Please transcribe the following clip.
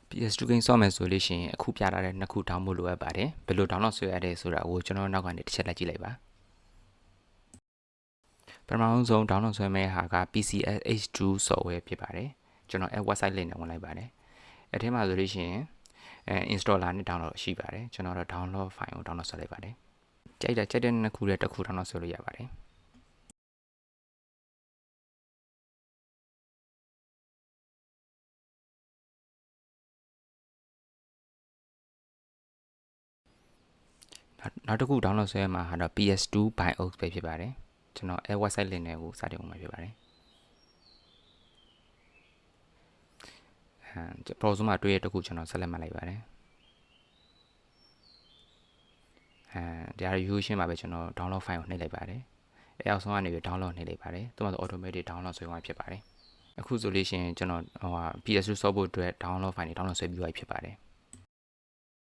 PS2 game ဆော့မယ်ဆိုလို့ရှိရင်အခုပြထားတဲ့နှစ်ခု download လုပ်ရပါတယ်ဘယ်လို download ဆွဲရလဲဆိုတာကိုကျွန်တော်နောက်ကနေတစ်ချက်လိုက်ကြည့်လိုက်ပါပထမဆုံး download ဆွဲမယ့်ဟာက PCSH2 software ဖြစ်ပါတယ်ကျွန်တော်website link နဲ့ဝင်လိုက်ပါတယ်အဲ့ထဲမှာဆိုလို့ရှိရင်installer နဲ့ download ရှိပါတယ်ကျွန်တော်တော့ download file ကို download ဆွဲလိုက်ပါတယ်ကြိုက်တဲ့နှစ်ခုတစ်ခု download ဆွဲလို့ရပါတယ်နောက်တစ်ခု download ဆွဲမှာဟာတော့ PS2 BIOS ပဲဖြစ်ပါတယ်ကျွန်တော်website link နဲ့ကိုစတင်ဝင်မှာဖြစ်ပါတယ်browser မှာတွေ့ရတဲ့တစ်ခုကျွန်တော်ဆက်လက်မှတ်လိုက်ပါတယ်တရားရိုးရှင်းပါပဲကျွန်တော် download file ကိုနှိပ်လိုက်ပါတယ်အဲအောက်ဆုံးကနေပြီး download နှိပ်လိုက်ပါတယ်သူ့မှာ automatic download ဆွဲသွားဖြစ်ပါတယ်အခုဆိုလို့ရှိရင်ကျွန်တော်PS2 ဆော့ဖို့အတွက် download file တွေ download ဆွဲပြီးသွားဖြစ်ပါတယ်